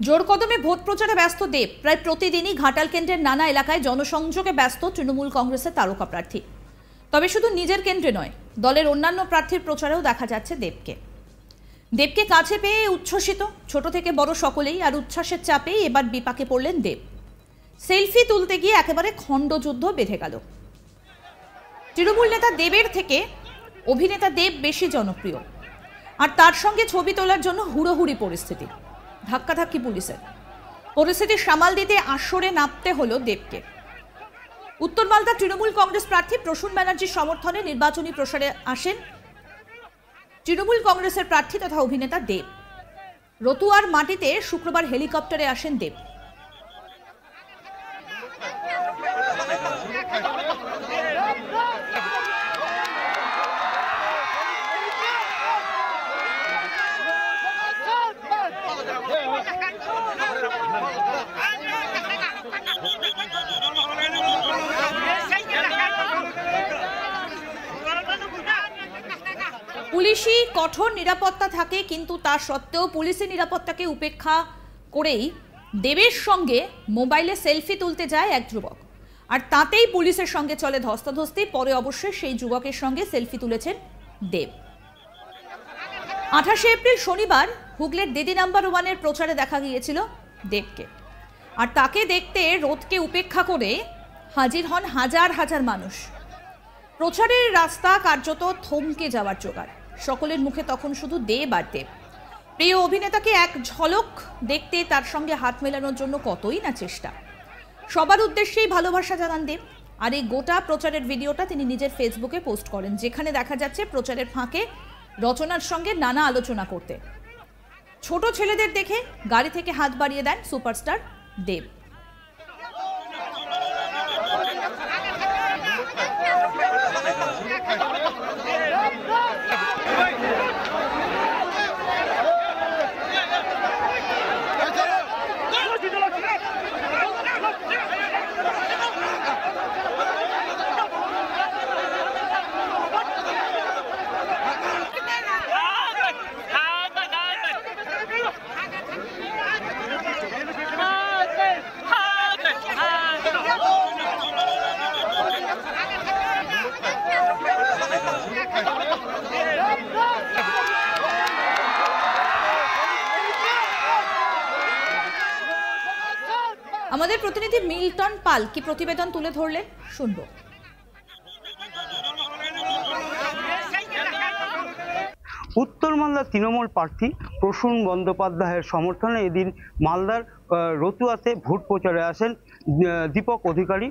জোর কদমে ভোট প্রচারে ব্যস্ত দেব। প্রায় প্রতিদিনই ঘাটাল কেন্দ্রের নানা এলাকায় জনসংযোগে ব্যস্ত তৃণমূল কংগ্রেসের তারকা প্রার্থী। তবে শুধু নিজের কেন্দ্রে নয়, দলের অন্যান্য প্রার্থীর প্রচারেও দেখা যাচ্ছে দেবকে কাছে পেয়ে উচ্ছ্বসিত ছোট থেকে বড় সকলেই। আর উচ্ছ্বাসের চাপেই এবার বিপাকে পড়লেন দেব। সেলফি তুলতে গিয়ে একেবারে খণ্ডযুদ্ধ বেঁধে গেল। তৃণমূল নেতা দেবের থেকে অভিনেতা দেব বেশি জনপ্রিয়, আর তার সঙ্গে ছবি তোলার জন্য হুড়োহুড়ি পরিস্থিতি। ধাক্কাধাক্কি পুলিশের। পরিস্থিতি সামাল দিতে আসরে নামতে হলো দেবকে। উত্তর মালদা তৃণমূল কংগ্রেস প্রার্থী প্রসূন ব্যানার্জির সমর্থনে নির্বাচনী প্রচারে আসেন তৃণমূল কংগ্রেসের প্রার্থী তথা অভিনেতা দেব। রতুয়ার মাটিতে শুক্রবার হেলিকপ্টারে আসেন দেব। পুলিশি কঠোর নিরাপত্তা থাকে, কিন্তু তা সত্ত্বেও পুলিশি নিরাপত্তাকে উপেক্ষা করেই দেবের সঙ্গে মোবাইলে সেলফি তুলতে যায় এক যুবক। আর তাতেই পুলিশের সঙ্গে চলে ধস্তাধস্তি। পরে অবশ্যই সেই যুবকের সঙ্গে সেলফি তুলেছেন দেব। 28 এপ্রিল শনিবার হুগলির দিদি নাম্বার 1-এর প্রচারে দেখা গিয়েছিল দেবকে। আর তাকে দেখতে রোদকে উপেক্ষা করে হাজির হন হাজার হাজার মানুষ। প্রচারের রাস্তা কার্যত থমকে যাওয়ার জোগাড়। সকলের মুখে তখন শুধু দেব আর দেব। প্রিয় অভিনেতাকে এক ঝলক দেখতে, তার সঙ্গে হাত মেলানোর জন্য কতই না চেষ্টা। সবার উদ্দেশ্যেই ভালোবাসা জানান দেব। আর এই গোটা প্রচারের ভিডিওটা তিনি নিজের ফেসবুকে পোস্ট করেন, যেখানে দেখা যাচ্ছে প্রচারের ফাঁকে রচনার সঙ্গে নানা আলোচনা করতে। ছোট ছেলেদের দেখে গাড়ি থেকে হাত বাড়িয়ে দেন সুপারস্টার দেব। আমাদের প্রতিনিধি মিল্টন পাল কি প্রতিবেদন তুলে ধরলেন, শুনবো। উত্তর মালদার তৃণমূল প্রার্থী প্রসূন বন্দ্যোপাধ্যায়ের সমর্থনে এদিন মালদার রতুয়াতে ভোট প্রচারে আসেন দীপক অধিকারী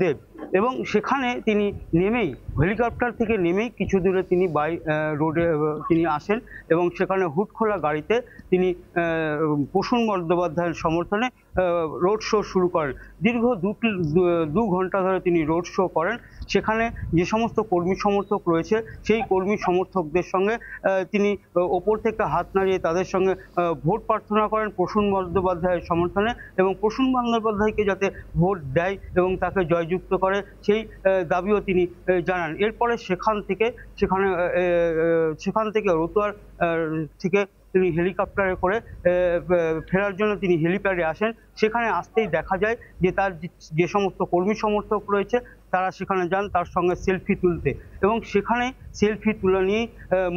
দেব। এবং সেখানে তিনি নেমেই হেলিকপ্টার থেকে নেমেই কিছু দূরে তিনি রোডে তিনি আসেন এবং সেখানে হুডখোলা গাড়িতে তিনি প্রসূন বন্দ্যোপাধ্যায়ের সমর্থনে রোড শো শুরু করেন। দীর্ঘ 2 ঘন্টা ধরে তিনি রোড শো করেন। সেখানে যে সমস্ত কর্মী সমর্থক রয়েছে সেই কর্মী সমর্থকদের সঙ্গে তিনি ওপর থেকে হাত নাড়িয়ে তাদের সঙ্গে ভোট প্রার্থনা করেন প্রসূন বন্দ্যোপাধ্যায়ের সমর্থনে, এবং প্রসূন বন্দ্যোপাধ্যায়কে যাতে ভোট দেয় এবং তাকে জয়যুক্ত করে সেই দাবিও তিনি জানান। এরপরে সেখান থেকে রতুয়ার থেকে তিনি হেলিকপ্টারে করে ফেরার জন্য তিনি হেলিপ্যাডে আসেন। সেখানে আসতেই দেখা যায় যে তার যে সমস্ত কর্মী সমর্থক রয়েছে তারা সেখানে যান তার সঙ্গে সেলফি তুলতে, এবং সেখানে সেলফি তুলে নিয়েই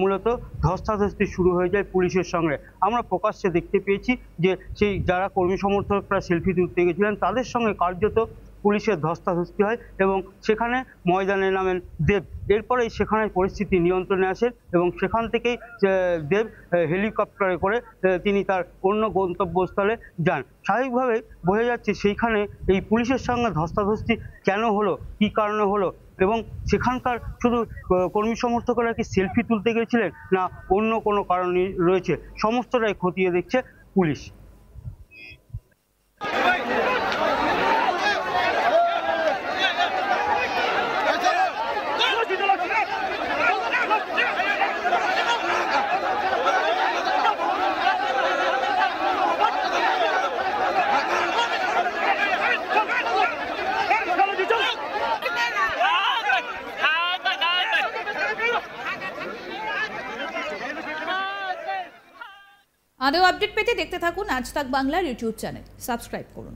মূলত ধস্তাধস্তি শুরু হয়ে যায় পুলিশের সঙ্গে। আমরা প্রকাশ্যে দেখতে পেয়েছি যে সেই যারা কর্মী সমর্থকরা সেলফি তুলতে গেছিলেন তাদের সঙ্গে কার্যত পুলিশের ধস্তাধস্তি হয় এবং সেখানে ময়দানে নামেন দেব। এরপরেই সেখানে পরিস্থিতি নিয়ন্ত্রণে আসেন এবং সেখান থেকেই দেব হেলিকপ্টারে করে তিনি তার অন্য গন্তব্যস্থলে যান। স্বাভাবিকভাবে বোঝা যাচ্ছে সেইখানে এই পুলিশের সঙ্গে ধস্তাধস্তি কেন হলো, কী কারণে হলো, এবং সেখানকার শুধু কর্মী সমর্থকরা কি সেলফি তুলতে গেছিলেন না অন্য কোনো কারণ রয়েছে, সমস্তটাই খতিয়ে দেখছে পুলিশ। আরও আপডেট পেতে দেখতে থাকুন আজ তাক বাংলার ইউটিউব চ্যানেল, সাবস্ক্রাইব করুন।